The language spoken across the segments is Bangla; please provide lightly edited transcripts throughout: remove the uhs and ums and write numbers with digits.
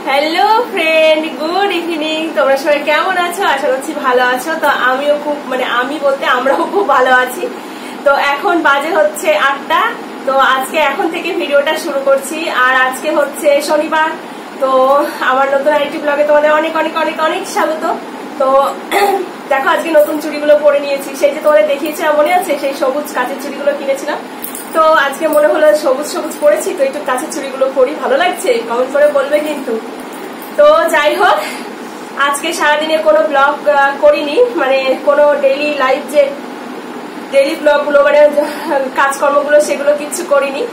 Hello friend, good evening. তোমরা সবাই কেমন আছো? আশা করছি ভালো আছো। তো আমিও খুব আমি বলতে আমরাও খুব ভালো আছি। তো এখন বাজে হচ্ছে 8টা। তো আজকে এখন থেকে ভিডিওটা শুরু করছি। আর আজকে হচ্ছে শনিবার। তো আমার নতুন আরেকটি ব্লগে তোমাদের অনেক অনেক অনেক অনেক স্বাগত। তো দেখো আজকে নতুন চুড়িগুলো পরে নিয়েছি। সেই যে তোমাদের দেখিয়েছিলাম মনে আছে, সেই সবুজ কাচের চুড়িগুলো কিনেছিলাম। তো আজকে মনে হলো সবুজ সবুজ পরেছি, তো একটু কাছের চুড়িগুলো পরি, ভালো লাগছে, কমেন্ট করে বলবে কিন্তু। তো যাই হোক, আজকে সারাদিনে কোনো ব্লগ করিনি, মানে কোনো ডেইলি লাইফ যে ডেইলি ব্লগগুলো মানে কাজকর্মগুলো সেগুলো কিচ্ছু করিনি।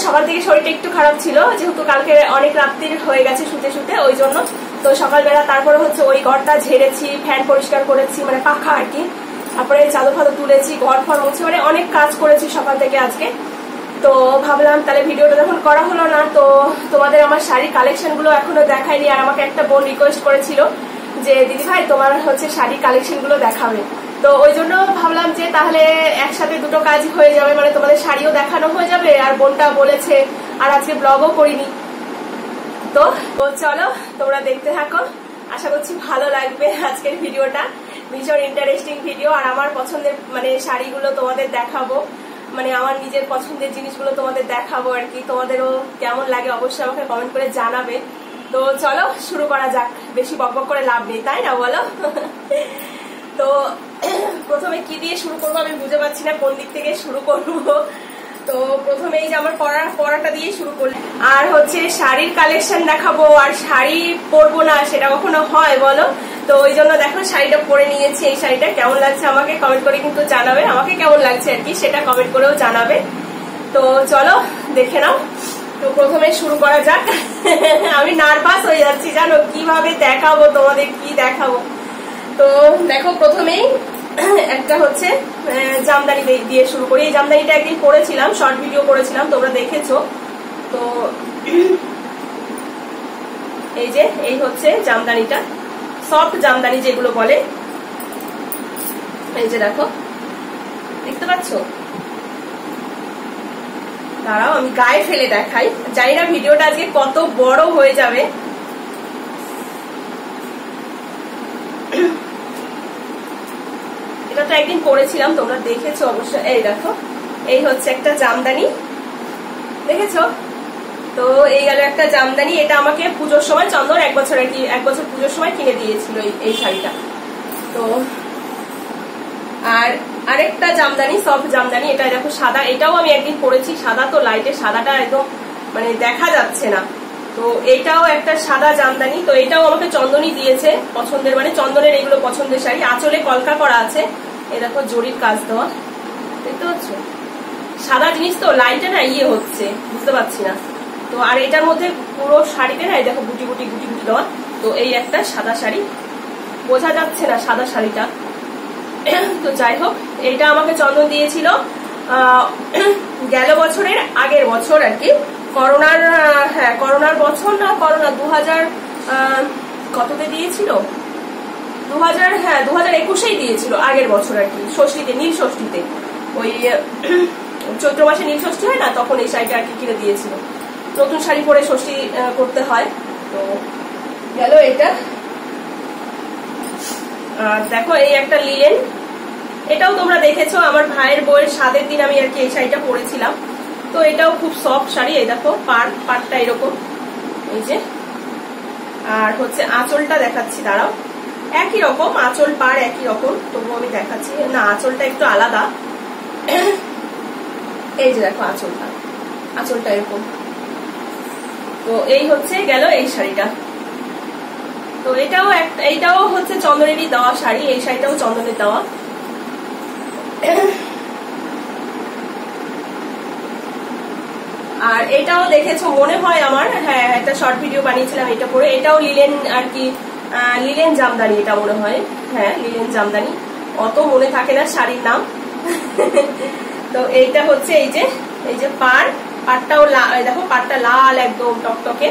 সকাল থেকে শরীরটা একটু খারাপ ছিল, যেহেতু কালকে অনেক রাত্রির হয়ে গেছে শুতে শুতে, ওই জন্য। তো সকালবেলা তারপরে হচ্ছে ওই ঘরটা ঝেড়েছি, ফ্যান পরিষ্কার করেছি, মানে পাখা আর কি, তারপরে চাদর ফাদর তুলেছি, ঘর ফর মুছে, মানে অনেক কাজ করেছি সকাল থেকে আজকে। তো ভাবলাম তাহলে ভিডিওটা যখন করা হলো না, তো তোমাদের আমার শাড়ি কালেকশন গুলো এখনো দেখাইনি। আর আমাকে একটা বোন রিকোয়েস্ট করেছিল যে দিদি ভাই তোমার হচ্ছে শাড়ি কালেকশন গুলো দেখাবে। তো ওই জন্য ভাবলাম যে তাহলে একসাথে দুটো কাজ হয়ে যাবে, মানে তোমাদের শাড়িও দেখানো হয়ে যাবে, আর বোনটা বলেছে, আর আজকে ব্লগও করিনি। তো চলো তোমরা দেখতে থাকো, আশা করছি ভালো লাগবে আজকের ভিডিওটা। ভীষণ ইন্টারেস্টিং ভিডিও। আর আমার পছন্দের মানে শাড়িগুলো তোমাদের দেখাবো, মানে আমার নিজের পছন্দের জিনিসগুলো তোমাদের দেখাবো আর কি। তোমাদেরও কেমন লাগে অবশ্যই আমাকে কমেন্ট করে জানাবে। তো চলো শুরু করা যাক, বেশি বকবক করে লাভ নেই, তাই না বলো? তো প্রথমে কি দিয়ে শুরু করবো আমি বুঝে পাচ্ছি না কোন দিক থেকে শুরু করবো। তো প্রথমে এই যে আমার পরাটা দিয়ে শুরু করলাম। আর হচ্ছে শাড়ির কালেকশন দেখাবো, আর শাড়ি পরবো না সেটা কখনো হয় বলো? তো ওই জন্য দেখো শাড়িটা পরে নিয়েছি। এই শাড়িটা কেমন লাগছে আমাকে কমেন্ট করে কিন্তু জানাবে, আমাকে কেমন লাগছে আর কি সেটা কমেন্ট করেও জানাবে। তো চলো দেখে নাও। তো প্রথমে শুরু করা যাক। আমি নার্ভাস হয়ে যাচ্ছি জানো, কিভাবে দেখাবো তোমাদের, কি দেখাবো। তো দেখো প্রথমেই একটা হচ্ছে জামদানি দিয়ে শুরু করি। এই জামদানিটা একদিন পরেছিলাম, শর্ট ভিডিও করেছিলাম, তোমরা দেখেছো। তো এই যে এই হচ্ছে জামদানিটা, সফট জামদানি যেগুলো বলে। এই যে দেখো, দেখতে পাচ্ছ? দাঁড়াও আমি গায়ে ফেলে দেখাই, জানি না ভিডিওটা আজকে কত বড় হয়ে যাবে। এটা তো একদিন পরেছিলাম, তোমরা দেখেছো অবশ্যই। এই দেখো, এই হচ্ছে একটা জামদানি, দেখেছো? তো এই গেল একটা জামদানি। এটা আমাকে পুজোর সময় চন্দন এক বছর পুজোর সময় কিনে দিয়েছিল এই শাড়িটা। তো আর আরেকটা জামদানি, সফট জামদানি, এটা দেখো সাদা, এটাও আমি একদিন পরেছি। সাদা তো লাইটে সাদাটা একদম মানে দেখা যাচ্ছে না। তো এটাও একটা সাদা জামদানি। তো এটাও আমাকে চন্দনই দিয়েছে, পছন্দের, মানে চন্দনের এগুলো পছন্দের শাড়ি। আঁচলে কলকা করা আছে, এই দেখো জরির কাজ দেওয়া, দেখতে পাচ্ছ? সাদা জিনিস তো লাইটে না ইয়ে হচ্ছে, বুঝতে পারছি না। তো আর এটার মধ্যে পুরো শাড়িতে না দেখো গুটি গুটি গুটি গুটি দেওয়া। তো এই একটা সাদা শাড়ি, বোঝা যাচ্ছে না সাদা শাড়িটা। তো যাই হোক, এটা আমাকে চন্দন দিয়েছিল গেল বছরের আগের বছর আর কি, করোনার, হ্যাঁ করোনার বছর না, করোনা 2000 কততে দিয়েছিল, 2021-এই দিয়েছিল, আগের বছর আর কি, ষষ্ঠীতে, নীল ষষ্ঠীতে, ওই চৈত্র মাসে নীল ষষ্ঠী হয় না, তখন এই শাড়িটা আর কি কিনে দিয়েছিল। নতুন শাড়ি পরে ষষ্ঠী করতে হয়। তো গেল এটা। দেখো এই একটা লিলেন, এটাও তোমরা দেখেছো, আমার ভাইয়ের বউয়ের সাদের দিন আমি আর কি এই শাড়িটা পরেছিলাম। তো এটাও খুব সফট শাড়ি। এই দেখো পাড়টা এরকম, এই যে। আর হচ্ছে আঁচলটা দেখাচ্ছি, দাঁড়াও, একই রকম আঁচল পাড় একই রকম, তবুও আমি দেখাচ্ছি না, আঁচলটা একটু আলাদা। এই যে দেখো আঁচলটা এরকম। তো এই হচ্ছে গেল এই শাড়িটা। তো এইটাও হচ্ছে চন্দনেরই দেওয়া শাড়ি, এই শাড়িটাও চন্দনের দেওয়া। আর এটাও দেখেছো মনে হয় আমার, হ্যাঁ একটা শর্ট ভিডিও বানিয়েছিলাম এটা পরে। এটাও লিলেন আর কি, লিলেন জামদানি এটা মনে হয়, হ্যাঁ লিলেন জামদানি, অত মনে থাকে না শাড়ির নাম। তো এইটা হচ্ছে এই যে পাড়টাও দেখো, পাড়টা লাল একদম টকটকে।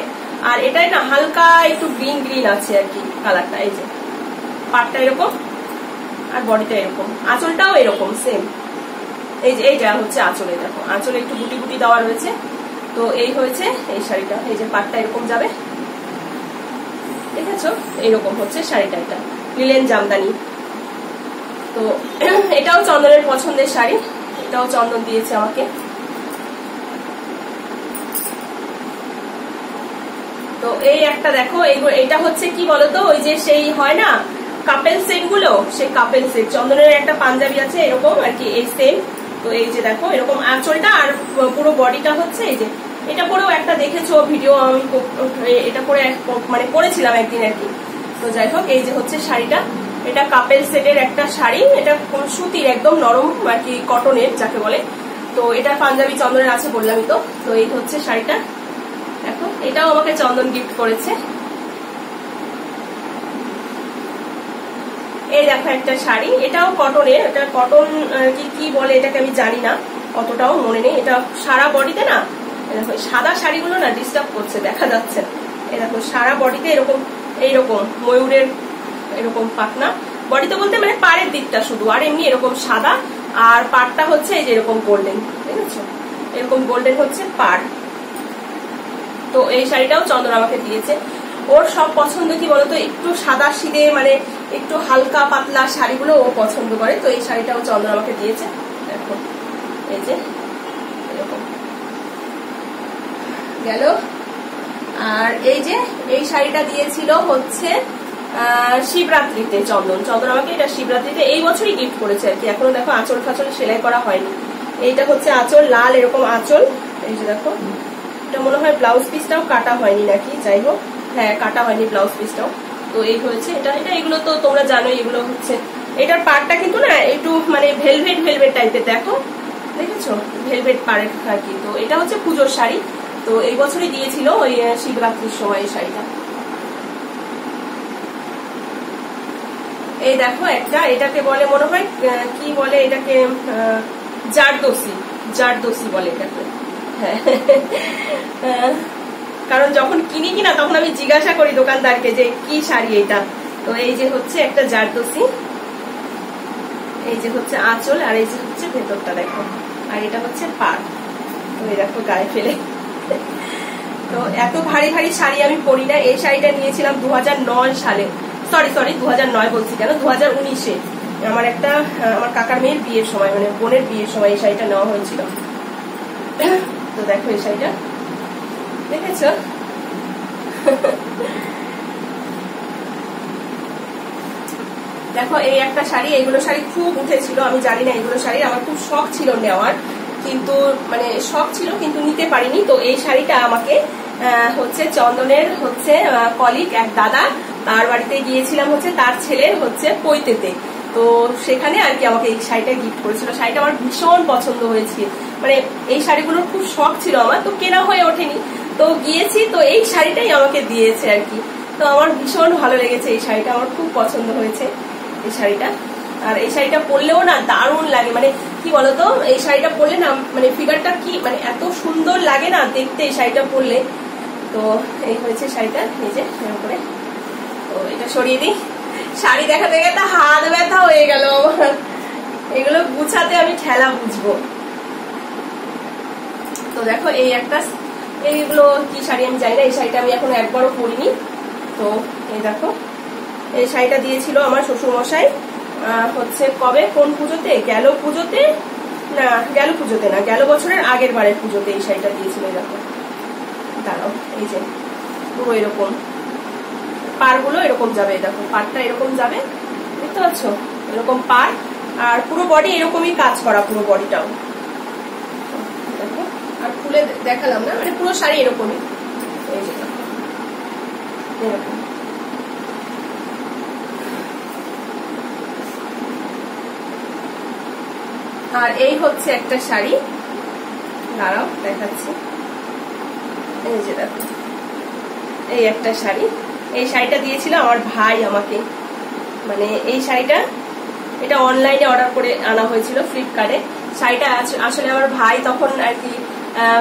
আর এটাই না হালকা একটু গ্রিন গ্রিন আছে আর কি কালারটা। এই যে পাড়টা এরকম, আর বডিটা এরকম, আঁচলটাও এরকম সেম। এই যে এইটা হচ্ছে আঁচলে, দেখো আঁচলে একটু গুটি গুটি দেওয়া রয়েছে। তো এই হয়েছে এই শাড়িটা, এই যে পাটটা এরকম যাবে, দেখেছো এইরকম হচ্ছে শাড়িটা, এটা লিলেন জামদানি। তো এটাও চন্দনের পছন্দের শাড়ি, এটাও চন্দন দিয়েছে আমাকে। তো এই একটা দেখো, এটা হচ্ছে কি বলতো, ওই যে সেই হয় না কাপেল সেট গুলো, সেই কাপেল সেট। চন্দনের একটা পাঞ্জাবি আছে এরকম আর কি, এই সেম। তো এই যে দেখো এরকম আঁচলটা আর পুরো বডিটা হচ্ছে এই যে, এটা পরেও একটা দেখেছো ভিডিও, আমি এটা পরে মানে পরেছিলাম একদিন আর কি। তো যাই হোক, এই যে হচ্ছে শাড়িটা, এটা কাপেল সেটের একটা শাড়ি, এটা সুতির একদম নরম আর কি, কটনের যাকে বলে। তো এটা পাঞ্জাবি চন্দনের আছে বললামই তো। তো এই হচ্ছে শাড়িটা দেখো, এটাও আমাকে চন্দন গিফট করেছে। এই দেখো একটা শাড়ি, এটাও কটনের, এটা কটন কি বলে এটাকে আমি জানি না, অতটাও মনে নেই। এটা সারা বডিতে না, দেখো সাদা শাড়িগুলো না ডিস্টার্ব করছে, দেখা যাচ্ছে। এই দেখো সারা বডিতে এরকম এইরকম ময়ূরের এরকম পাখনা, বডিতে বলতে মানে পাড়ের দিকটা শুধু, আর এমনি এরকম সাদা। আর পাড়টা হচ্ছে এই যে এরকম গোল্ডেন, ঠিক আছে, এরকম গোল্ডেন হচ্ছে পাড়। তো এই শাড়িটাও চন্দন আমাকে দিয়েছে। ওর সব পছন্দ কি বলতো, একটু সাদা সিদে মানে একটু হালকা পাতলা শাড়িগুলো ও পছন্দ করে। তো এই শাড়িটাও চন্দন আমাকে দিয়েছে দেখো, এই যে এরকম গেল। আর এই যে এই শাড়িটা দিয়েছিল হচ্ছে শিবরাত্রিতে চন্দন আমাকে এটা শিবরাত্রিতে এই বছরই গিফট করেছে আর কি। এখনো দেখো আঁচল ফাঁচল সেলাই করা হয়নি। এইটা হচ্ছে আঁচল, লাল এরকম আঁচল, এই যে দেখো। এটা মনে হয় ব্লাউজ পিসটাও কাটা হয়নি নাকি, যাই হোক হ্যাঁ কাটা হয়নি ব্লাউজ পিসটাও। তো এই হয়েছে এটা, এগুলো তো তোমরা জানো, এগুলো হচ্ছে এটার পাড়টা কিন্তু না একটু মানে ভেলভেট টাইপের, দেখো দেখেছো ভেলভেট পাড়ের আর কি। তো এটা হচ্ছে পুজোর শাড়ি, তো এই বছরই দিয়েছিল ওই শিবরাত্রির সময় এই শাড়িটা। এই দেখো একটা, এটাকে বলে মনে হয় কি বলে এটাকে, জারদোসি বলে এটাকে। হ্যাঁ, কারণ যখন কিনি কিনা তখন আমি জিজ্ঞাসা করি দোকানদারকে যে কি শাড়ি এটা। তো এই যে হচ্ছে একটা জারদোসি, এই যে হচ্ছে আঁচল, আর এই যে হচ্ছে ভেতরটা দেখো, আর এটা হচ্ছে পাড়। তো এই দেখো গায়ে ফেলে। তো এত ভারী ভারী শাড়ি আমি পরি না। এই শাড়িটা নিয়েছিলাম 2009 সালে, সরি 2009 বলছি কেন, 2019-এ আমার কাকার মেয়ের বিয়ের সময়, মানে বোনের বিয়ের সময় এই শাড়িটা নেওয়া হয়েছিল। তো দেখো এই শাড়িটা দেখেছো। দেখো এই একটা শাড়ি, এইগুলো শাড়ি খুব উঠেছিল, আমি জানি না এগুলো শাড়ি, আমার খুব শখ ছিল নেওয়ার, কিন্তু মানে শখ ছিল কিন্তু নিতে পারিনি। তো এই শাড়িটা আমাকে হচ্ছে চন্দনের হচ্ছে কলিগ এক দাদা, তার বাড়িতে গিয়েছিলাম হচ্ছে তার ছেলের হচ্ছে পৈতেতে। তো সেখানে আর কি আমাকে এই শাড়িটা গিফট করেছিল। শাড়িটা আমার ভীষণ পছন্দ হয়েছে, মানে এই শাড়িগুলোর খুব শখ ছিল আমার, তো কেনা হয়ে ওঠেনি। তো গিয়েছি, তো এই শাড়িটাই আমাকে দিয়েছে আর কি। তো আমার ভীষণ ভালো লেগেছে এই শাড়িটা, আমার খুব পছন্দ হয়েছে এই শাড়িটা। আর এই শাড়িটা পরলেও না দারুণ লাগে, মানে কি বলতো এই শাড়িটা পরলে না মানে ফিগারটা কি মানে এত সুন্দর লাগে না দেখতে এই শাড়িটা পরলে। তো এই হয়েছে শাড়িটা, নিজে এরকম করে। তো এটা সরিয়ে দিই, শাড়ি দেখাতে দেখাতে হাত ব্যথা হয়ে গেল আমার, এগুলো গুছাতে আমি ঠেলা বুঝবো। তো দেখো এই একটা, এইগুলো কি শাড়ি আমি জানি না, এই শাড়িটা আমি এখনো একবারও পরিনি। তো এই দেখো এই শাড়িটা দিয়েছিল আমার শ্বশুর মশাই হচ্ছে কবে, কোন পুজোতে, গেল পুজোতে না, গেল বছরের আগের বারের পুজোতে এই শাড়িটা দিয়েছিল। দেখো দাঁড়াও, এই যে পুরো এরকম পাড়গুলো এরকম যাবে, দেখো পাড়টা এরকম যাবে, বুঝতে পারছো, এরকম পাড়, আর পুরো বডি এরকমই কাজ করা, পুরো বডিটাও দেখো। আর খুলে দেখালাম না, মানে পুরো শাড়ি এরকমই, এই যে এরকম। আর এই হচ্ছে একটা শাড়ি, দাঁড়াও দেখাচ্ছি, এই যে দেখো এই একটা শাড়ি, এই শাড়িটা দিয়েছিল আমার ভাই আমাকে, মানে এই শাড়িটা এটা অনলাইনে অর্ডার করে আনা হয়েছিল ফ্লিপকার্টে। শাড়িটা আসলে আমার ভাই তখন আর কি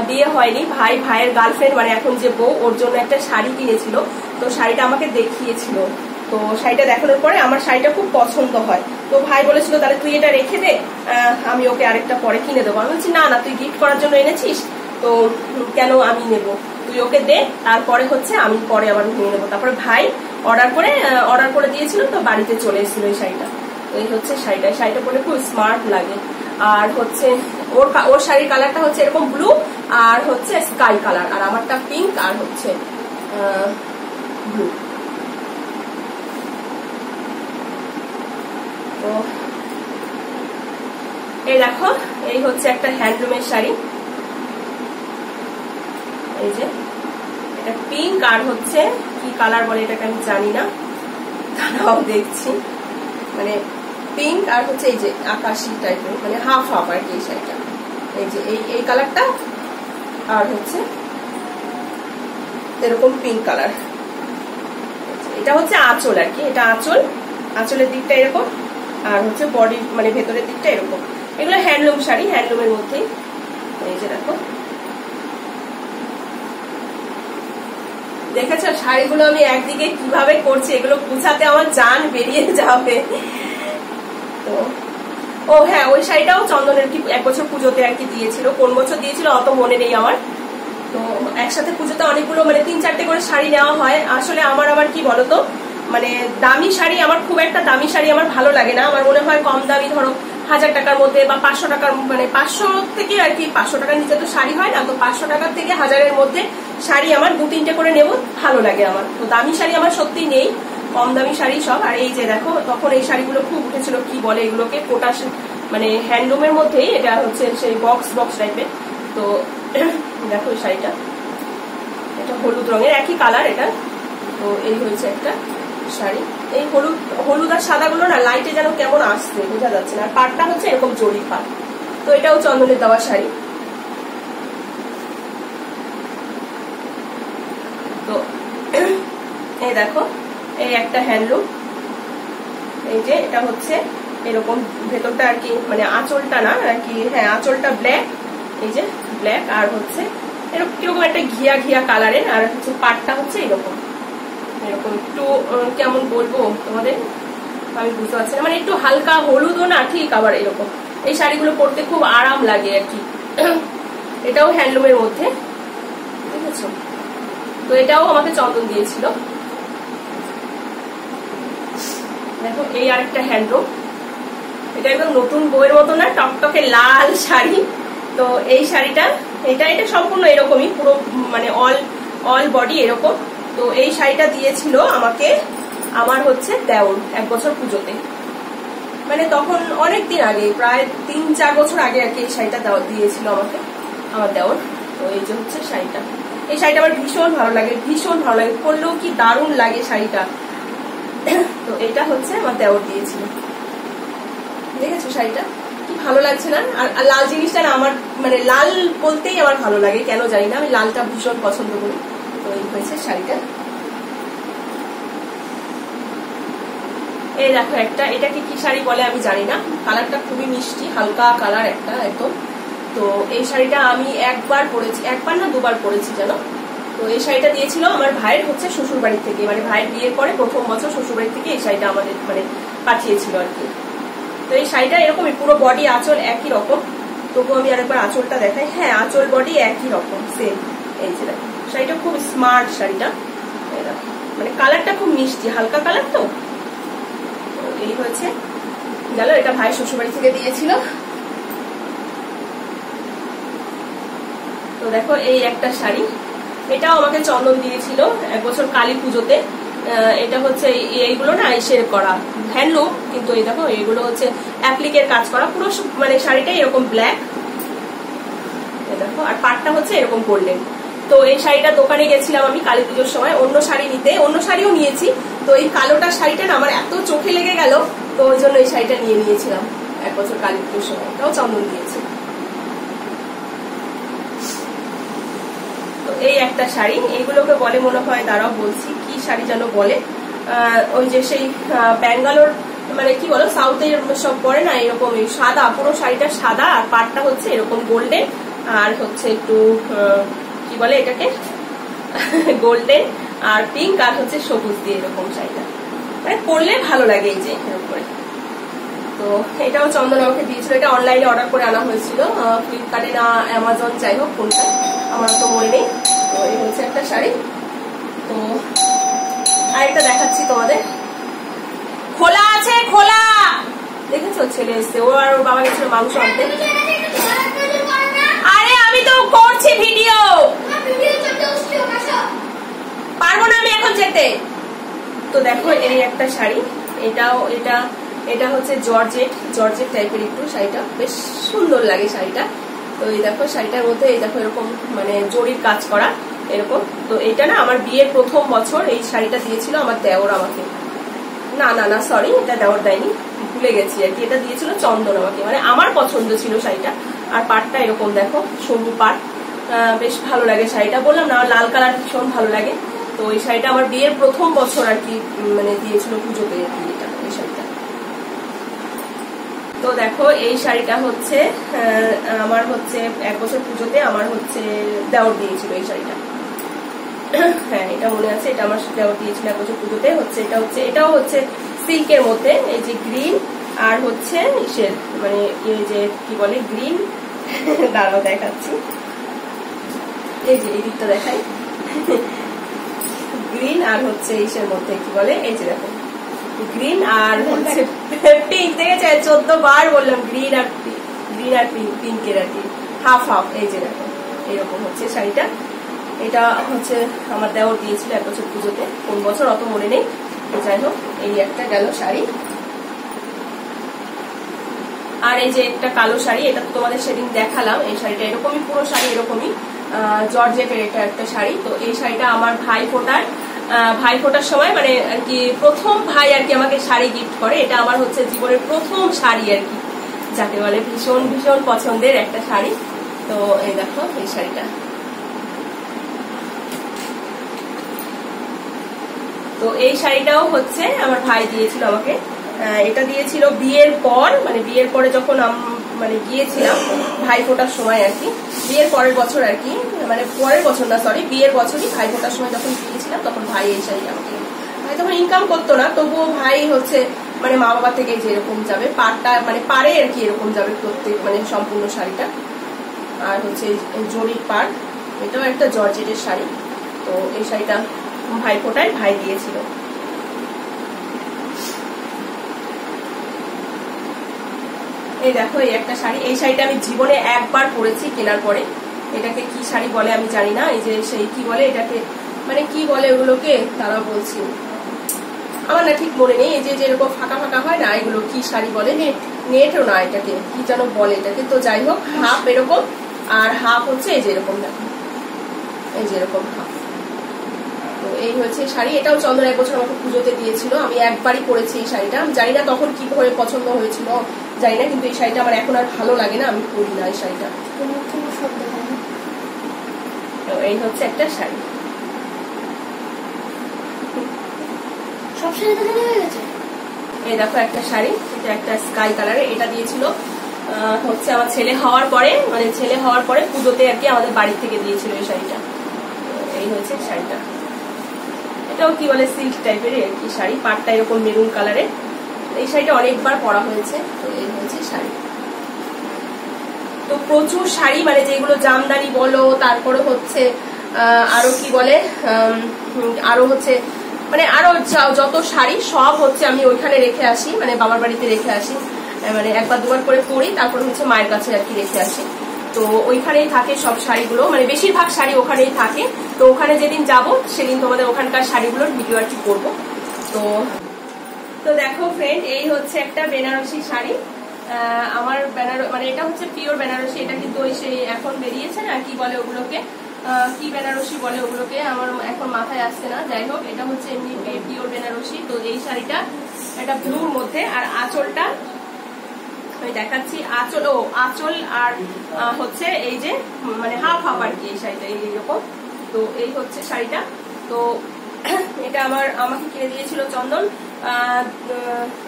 বিয়ে হয়নি, ভাইয়ের গার্লফ্রেন্ড মানে এখন যে বউ, ওর জন্য একটা শাড়ি কিনেছিল। তো শাড়িটা আমাকে দেখিয়েছিল, তো শাড়িটা দেখানোর পরে আমার শাড়িটা খুব পছন্দ হয়। তো ভাই বলেছিল তাহলে তুই এটা রেখে দে, আমি ওকে আরেকটা পরে কিনে দেবো। আমি বলছি না তুই গিফট করার জন্য এনেছিস, তো কেন আমি নেব, তুই ওকে দে, তারপরে হচ্ছে আমি পরে আবার নিয়ে নেবো। তারপরে ভাই অর্ডার করে দিয়েছিল, তো বাড়িতে চলে এসেছিল এই শাড়িটা। এই হচ্ছে শাড়িটা পরে খুব স্মার্ট লাগে। আর হচ্ছে ওর শাড়ির কালারটা হচ্ছে এরকম ব্লু আর হচ্ছে স্কাই কালার, আর আমারটা পিঙ্ক আর হচ্ছে ব্লু। তো এই দেখো, এই হচ্ছে একটা হ্যান্ডলুমের শাড়ি। এই যে এটা পিঙ্ক আর হচ্ছে কি কালার বলে এটাকে আমি জানি না, তারাও দেখছি, মানে পিঙ্ক আর হচ্ছে এই যে আকাশি টাইপের, মানে হাফ হাফ আর কি এই শাড়িটা। এই যে এই কালারটা আর হচ্ছে এরকম পিঙ্ক কালার। এটা হচ্ছে আঁচল আর কি, এটা আঁচলের দিকটা এরকম আর হচ্ছে বডির মানে ভেতরের দিকটা এরকম। এগুলো হ্যান্ডলুম শাড়ি, হ্যান্ডলুমের মধ্যেই। এই যে দেখো, দেখেছো শাড়িগুলো আমি একদিকে কিভাবে করছি, এগুলো গুছাতে আমার জান বেরিয়ে যাবে। তো ও হ্যাঁ, ওই শাড়িটাও চন্দনের কি এক বছর পুজোতে আর কি দিয়েছিল, কোন বছর দিয়েছিল অত মনে নেই আমার। তো একসাথে পুজোতে অনেকগুলো মানে 3-4টে করে শাড়ি নেওয়া হয়। আসলে আমার কি বলতো, মানে দামি শাড়ি আমার খুব একটা দামি শাড়ি আমার ভালো লাগে না। আমার মনে হয় কম দামি, ধরো 1000 টাকার মধ্যে বা 500 টাকার, মানে 500 থেকে আর কি, 500 টাকার নিচে তো শাড়ি হয় না, তো 500 টাকার থেকে 1000-এর মধ্যে শাড়ি আমার 2-3টে করে নেব, ভালো লাগে আমার। তো দামি শাড়ি আমার সত্যি নেই, কম দামি শাড়ি সব। আর এই যে দেখো, তখন এই শাড়িগুলো খুব উঠেছিল, কি বলে এগুলোকে, পোটাশ, মানে হ্যান্ডলুমের মধ্যেই, এটা হচ্ছে সেই বক্স টাইপের। তো দেখো এই শাড়িটা, এটা হলুদ রঙের, একই কালার এটা। তো এই হয়েছে একটা শাড়ি। এই হলুদ আর সাদা গুলো না লাইটে যেন কেমন আসছে, বোঝা যাচ্ছে না। আর পাটটা হচ্ছে এরকম জরি পাট। তো এটাও চন্দনের দেওয়া শাড়ি। তো এই দেখো, এই একটা হ্যান্ডলুম। এই যে এটা হচ্ছে এরকম ভেতরটা আর কি, মানে আঁচলটা না আর কি, হ্যাঁ আঁচলটা ব্ল্যাক, এই যে ব্ল্যাক, আর হচ্ছে এরকম একটা ঘিয়া কালারের, আর হচ্ছে পাটটা হচ্ছে এরকম একটু কেমন বলবো তোমাদের, আমি বুঝতে পারছি না, মানে একটু হালকা হলুদও না ঠিক, আবার এরকম। এই শাড়িগুলো পরতে খুব আরাম লাগে আর কি। এটাও হ্যান্ডলুমের মধ্যে, ঠিক আছে। তো এটাও আমাকে চন্দন দিয়েছিল। দেখো এই আরেকটা হ্যান্ডলুম, এটা একদম নতুন বইয়ের মতো না, টকটকে লাল শাড়ি। তো এই শাড়িটা এটা সম্পূর্ণ এরকমই, পুরো মানে অল বডি এরকম। তো এই শাড়িটা দিয়েছিল আমাকে আমার হচ্ছে দেওর এক বছর পুজোতে, মানে তখন অনেক দিন আগে, প্রায় 3-4 বছর আগে আর কি এই শাড়িটা দিয়েছিল আমাকে আমার দেওর। তো এই যে হচ্ছে শাড়িটা, এই শাড়িটা আমার ভীষণ ভালো লাগে, পরলেও কি দারুণ লাগে শাড়িটা। তো এটা হচ্ছে আমার দেওর দিয়েছিল, দেখেছো শাড়িটা কি ভালো লাগছে না? আর লাল জিনিসটা না আমার, মানে লাল বলতেই আমার ভালো লাগে, কেন জানি না, আমি লালটা ভীষণ পছন্দ করি। তো এই হয়েছে শাড়িটা। এই দেখো একটা, এটাকে কি শাড়ি বলে আমি জানি না, কালারটা খুবই মিষ্টি, হালকা কালার একটা একদম। তো এই শাড়িটা আমি একবার পরেছি, একবার না 2বার পরেছি জানো। তো এই শাড়িটা দিয়েছিল আমার ভাইয়ের হচ্ছে শ্বশুর বাড়ি থেকে, মানে ভাইয়ের বিয়ের পরে প্রথম বছর শ্বশুর বাড়ি থেকে এই শাড়িটা আমাদের মানে পাঠিয়েছিল আর কি। তো এই শাড়িটা এরকমই, পুরো বডি আঁচল একই রকম। তবুও আমি আরেকবার আঁচলটা দেখাই, হ্যাঁ আঁচল বডি একই রকম সেম। এই যে দেখো শাড়িটা খুব স্মার্ট শাড়িটা, মানে কালারটা খুব মিষ্টি, হালকা কালার। তো এই হয়েছে গেল, এটা ভাই শ্বশুরবাড়ি থেকে দিয়েছিল। তো দেখো এই একটা শাড়ি, এটাও আমাকে চন্দন দিয়েছিল এক বছর কালী পুজোতে। এটা হচ্ছে এইগুলো না এসের করা হ্যান্ডলুম, কিন্তু এই দেখো এইগুলো হচ্ছে অ্যাপ্লিকের কাজ করা, পুরো মানে শাড়িটাই এরকম ব্ল্যাক, দেখো। আর পাটটা হচ্ছে এরকম গোল্ডেন। তো এই শাড়িটা দোকানে গেছিলাম আমি কালী পুজোর সময় অন্য শাড়ি নিতে, অন্য শাড়িও নিয়েছি। তো এই কালোটা শাড়িটা না আমার এত চোখে লেগে গেল, তো ওই জন্য এই শাড়িটা নিয়ে নিয়েছিলাম এক বছর কালী পুজোর সময়, এটাও চন্দন দিয়েছে। তো এই একটা শাড়ি, এইগুলোকে বলে মনে হয়, দাঁড়াও বলছি কি শাড়ি যেন বলে, ওই যে সেই ব্যাঙ্গালোর, মানে কি বলো সাউথের সব পরে না এরকম, এই সাদা, পুরো শাড়িটা সাদা, আর পাটটা হচ্ছে এরকম গোল্ডেন, আর হচ্ছে একটু কি বলে এটাকে গোল্ডেন আর পিঙ্ক আর হচ্ছে সবুজ দিয়ে এরকম শাড়িটা, মানে পরলে ভালো লাগে এই যে এর উপরে। তো এটাও চন্দন আমাকে দিয়েছিল, এটা অনলাইনে অর্ডার করে আনা হয়েছিল, ফ্লিপকার্টে না অ্যামাজন, যাই হোক কোনটা আমার তো মনে নেই। তো এই হচ্ছে একটা শাড়ি। তো আরেকটা দেখাচ্ছি তোমাদের, খোলা আছে, খোলা দেখেছো? ছেলে এসছে, ও আর ওর বাবা গেছিল মাংস আনতে। আরে আমি তো করছি ভিডিও, পারবো না আমি এখন যেতে। তো দেখো এই একটা শাড়ি, এটা হচ্ছে জর্জেট টাইপের একটু শাড়িটা, বেশ সুন্দর লাগে শাড়িটা। তো এই দেখো শাড়িটার মধ্যে এই দেখো এরকম মানে জরির কাজ করা এরকম। তো এটা না আমার বিয়ের প্রথম বছর এই শাড়িটা দিয়েছিল আমার দেওর আমাকে, না সরি, এটা দেওর দেয়নি, ভুলে গেছি আর কি। এটা দিয়েছিল চন্দন আমাকে, মানে আমার পছন্দ ছিল শাড়িটা। আর পাটটা এরকম দেখো সবু পাট, বেশ ভালো লাগে শাড়িটা। বললাম না লাল কালার ভীষণ ভালো লাগে। তো এই শাড়িটা আমার বিয়ের প্রথম বছর আর কি মানে দিয়েছিল পুজোতে আর কি এটা, এই শাড়িটা। তো দেখো এই শাড়িটা হচ্ছে আমার হচ্ছে 1 বছর পুজোতে আমার হচ্ছে দেওর দিয়েছিল এই শাড়িটা। হ্যাঁ এটা মনে আছে, এটা আমার দেওর দিয়েছিল 1 বছর পুজোতে। এটাও হচ্ছে সিল্কের মধ্যে, এই যে গ্রিন আর হচ্ছে ইসের মানে এই যে কি বলে গ্রিন, দাঁড়াও দেখাচ্ছি, এই যে এই দিকটা দেখাই, গ্রিন আর হচ্ছে ইসের মধ্যে কি বলে, এই যে দেখো গ্রিন আর হচ্ছে পিঙ্ক, দেখেছে 14 বার বললাম গ্রিন আর পিঙ্কের আর কি হাফ হাফ। এই যে দেখো এরকম হচ্ছে শাড়িটা। এটা হচ্ছে আমার দেওর দিয়েছিল 1 বছর পুজোতে, কোন বছর অত মনে নেই। যাই হোক এই একটা গেল শাড়ি। আর এই যে একটা কালো শাড়ি, এটা তো তোমাদের সেদিন দেখালাম। এই শাড়িটা এরকমই, পুরো শাড়ি এরকমই জর্জেটের এটা একটা শাড়ি। তো এই শাড়িটা আমার ভাই ফোটার সময় মানে আর কি প্রথম ভাই আর কি আমাকে শাড়ি গিফট করে। এটা আমার হচ্ছে জীবনের প্রথম শাড়ি আর কি, যাকে বলে ভীষণ ভীষণ পছন্দের একটা শাড়ি। তো এই দেখো এই শাড়িটা, তো এই শাড়িটাও হচ্ছে আমার ভাই দিয়েছিল আমাকে। এটা দিয়েছিল বিয়ের পর, মানে বিয়ের পরে যখন মানে গিয়েছিলাম ভাই ফোটার সময় আর কি, বিয়ের পরের বছর আর কি, মানে পরের বছর না সরি, বিয়ের বছরই ভাই ফোটার সময় যখন গিয়েছিলাম তখন ভাই এই শাড়ি আমাকে। ভাই তখন ইনকাম করতো না, তবুও ভাই হচ্ছে মানে মা বাবা থেকে যে এরকম যাবে পাড়টা মানে পারে আর কি এরকম যাবে প্রত্যেক মানে সম্পূর্ণ শাড়িটা। আর হচ্ছে জরির পাড়, এটাও একটা জর্জেটের শাড়ি। তো এই শাড়িটা ভাই ফোটায় ভাই দিয়েছিল। এই দেখো এই একটা শাড়ি, এই শাড়িটা আমি জীবনে একবার পরেছি কেনার পরে। এটাকে কি শাড়ি বলে আমি জানি না, এই যে সেই কি বলে এটাকে, মানে কি বলে ওগুলোকে তারা বলছি, আমার না ঠিক মনে নেই। এই যে যেরকম ফাঁকা ফাঁকা হয় না, এগুলো কি শাড়ি বলে, নেটও না, এটাকে কি যেন বলে এটাকে। তো যাই হোক হাফ এরকম আর হাফ হচ্ছে এই যে এরকম দেখো, এই যে এরকম হাফ। তো এই হচ্ছে শাড়ি, এটাও চন্দন 1 বছর আমাকে পুজোতে দিয়েছিল। আমি একবারই পরেছি এই শাড়িটা, আমি জানি না তখন কি করে পছন্দ হয়েছিল জানি না, কিন্তু এই শাড়িটা আমার এখন আর ভালো লাগে না, আমি পরি না এই শাড়িটা। তো এই হচ্ছে একটা শাড়ি। সব শাড়ি দেখানো হয়ে গেছে। এই দেখো একটা শাড়ি, এটা একটা স্কাই কালারের, এটা দিয়েছিল হচ্ছে আমার ছেলে হওয়ার পরে, মানে ছেলে হওয়ার পরে পুজোতে আর কি আমাদের বাড়ি থেকে দিয়েছিল এই শাড়িটা। এই হচ্ছে শাড়িটা, এটাও কি বলে সিল্ক টাইপের আর কি শাড়ি, পাটটা এরকম মেরুন কালারের। এই শাড়িটা অনেকবার পরা হয়েছে। তো এই হচ্ছে শাড়ি। তো প্রচুর শাড়ি, মানে যেগুলো জামদানি বলো, তারপরে হচ্ছে আরো কি বলে আরো হচ্ছে মানে আরো যত শাড়ি সব হচ্ছে আমি ওইখানে রেখে আসি, মানে বাবার বাড়িতে রেখে আসি, মানে 1 বার 2 বার করে পরি, তারপর হচ্ছে মায়ের কাছে আর কি রেখে আসি। তো ওইখানেই থাকে সব শাড়িগুলো, মানে বেশিরভাগ শাড়ি ওখানেই থাকে। তো ওখানে যেদিন যাব সেদিন তোমাদের ওখানকার শাড়িগুলোর ভিডিও আর কি করবো। তো দেখো ফ্রেন্ড, এই হচ্ছে একটা বেনারসি শাড়ি। আমার মানে এটা হচ্ছে পিওর বেনারসি, এটা কিন্তু ওই সেই এখন বেরিয়েছে না কি বলে ওগুলোকে, কি বেনারসি বলে ওগুলোকে, আমার এখন মাথায় আসছে না। যাই হোক এটা হচ্ছে এমনি পিওর বেনারসি। তো এই শাড়িটা এটা ব্লুর মধ্যে, আর আঁচলটা আমি দেখাচ্ছি, আঁচল আর হচ্ছে এই যে মানে হাফ হাফ আর কি এই শাড়িটা এইরকম। তো এই হচ্ছে শাড়িটা। তো এটা আমাকে কিনে দিয়েছিল চন্দন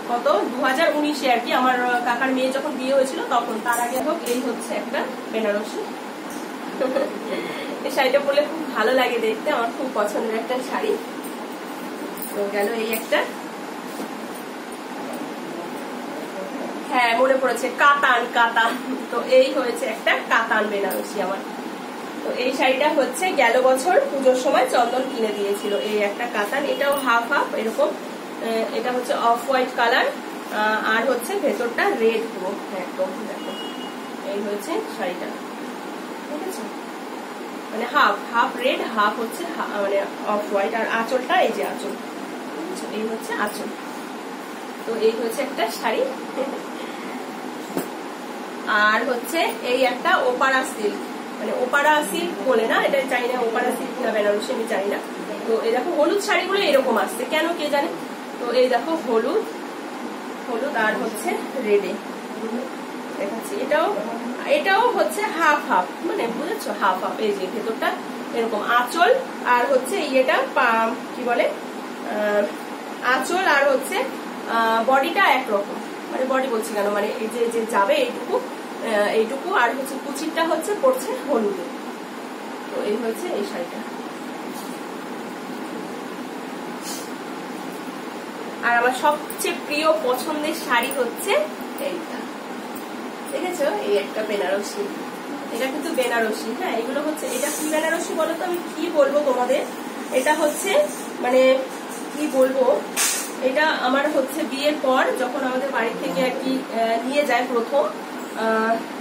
কত 2019-এ আর কি, আমার কাকার মেয়ে যখন বিয়ে হয়েছিল তখন, তার আগে হোক। এই হচ্ছে একটা বেনারসি। এই শাড়িটা পরলে খুব ভালো লাগে দেখতে, আমার খুব পছন্দের একটা শাড়ি। তো গেল এই একটা, হ্যাঁ মনে পড়েছে কাতান। তো এই হয়েছে একটা কাতান বেনারসি আমার। তো এই শাড়িটা হচ্ছে গেল বছর পুজোর সময় চন্দন কিনে দিয়েছিল। এই একটা কাতান, এটাও হাফ হাফ এরকম, এটা হচ্ছে অফ হোয়াইট কালার আর হচ্ছে ভেতরটা রেড পুরো একদম। দেখো এই হচ্ছে শাড়িটা, ঠিক আছে, মানে হাফ হাফ রেড হাফ হচ্ছে মানে অফ হোয়াইট। আর আঁচলটা এই যে আঁচল, এই হচ্ছে আঁচল। তো এই হচ্ছে একটা শাড়ি। আর হচ্ছে এই একটা ওপারা সিল্ক, মানে ওপারা সিল্ক বলে না, এটা চাই না ওপারা সিল্ক না বেনারসি আমি চাই না। তো এই দেখো হলুদ শাড়িগুলো এরকম আসছে কেন কে জানে। তো এই দেখো হলুদ হলুদ আর হচ্ছে রেডে দেখাচ্ছি। এটাও হচ্ছে হাফ হাফ, মানে বুঝেছো, হাফ হাফ। এই যে ভেতরটা এরকম আঁচল আর হচ্ছে ইয়েটা কি বলে আঁচল আর হচ্ছে বডিটা একরকম, মানে বডি বলছি কেন, মানে এই যে যাবে এইটুকু আর হচ্ছে কুচিরটা হচ্ছে পড়ছে হলুদে। তো এই হচ্ছে এই শাড়িটা। আর আমার সবচেয়ে প্রিয় পছন্দের শাড়ি হচ্ছে এইটা, দেখেছো, এই একটা বেনারসি। এটা কিন্তু বেনারসি, হ্যাঁ এগুলো হচ্ছে, এটা কি বেনারসি বলো তো, আমি কি বলবো তোমাদের, এটা হচ্ছে মানে কি বলবো, এটা আমার হচ্ছে বিয়ের পর যখন আমাদের বাড়ি থেকে আর কি নিয়ে যায় প্রথম,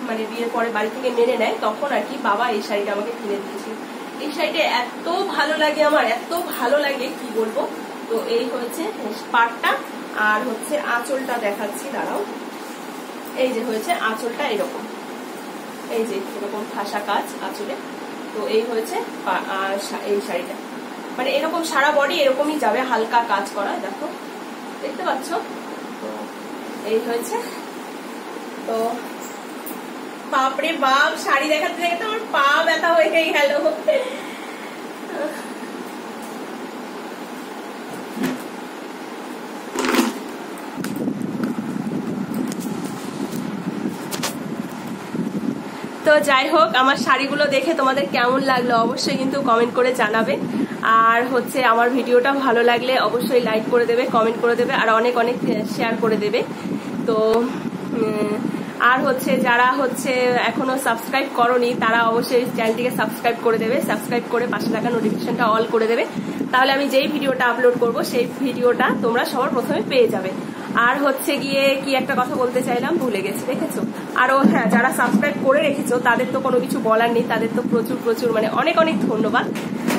মানে বিয়ের পরে বাড়ি থেকে মেনে নেয়, তখন আর কি বাবা এই শাড়িটা আমাকে কিনে দিয়েছিল। এই শাড়িটা এত ভালো লাগে আমার, এত ভালো লাগে কি বলবো। তো এই হচ্ছে পাটটা আর হচ্ছে আঁচলটা দেখাচ্ছি, দাঁড়াও। এই যে হয়েছে আঁচলটা এরকম, এই যে এরকম ঠাসা কাজ আঁচলে। তো এই হয়েছে এই শাড়িটা, মানে এরকম সারা বডি এরকমই যাবে, হালকা কাজ করা, দেখো দেখতে পাচ্ছ। তো এই হয়েছে। তো বাপরে বাপ, শাড়ি দেখাতে দেখাতে আমার পা ব্যথা হয়ে গেল। তো যাই হোক, আমার শাড়িগুলো দেখে তোমাদের কেমন লাগলো অবশ্যই কিন্তু কমেন্ট করে জানাবে। আর হচ্ছে আমার ভিডিওটা ভালো লাগলে অবশ্যই লাইক করে দেবে, কমেন্ট করে দেবে আর অনেক অনেক শেয়ার করে দেবে। তো আর হচ্ছে যারা হচ্ছে এখনো সাবস্ক্রাইব করোনি তারা অবশ্যই চ্যানেলটিকে সাবস্ক্রাইব করে দেবে, সাবস্ক্রাইব করে পাশে থাকা নোটিফিকেশনটা অল করে দেবে, তাহলে আমি যেই ভিডিওটা আপলোড করব সেই ভিডিওটা তোমরা সবার প্রথমে পেয়ে যাবে। আর হচ্ছে গিয়ে কি একটা কথা বলতে চাইলাম, ভুলে গেছি, দেখেছো। আরো হ্যাঁ, যারা সাবস্ক্রাইব করে রেখেছো তাদের তো কোনো কিছু বলার নেই, তাদের তো প্রচুর প্রচুর মানে অনেক অনেক ধন্যবাদ।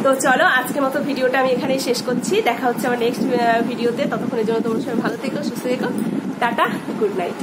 তো চলো আজকের মতো ভিডিওটা আমি এখানেই শেষ করছি, দেখা হচ্ছে আমার নেক্সট ভিডিওতে। ততক্ষণের জন্য তোমরা সবাই ভালো থেকো, সুস্থ থেকো, টাটা, গুড নাইট।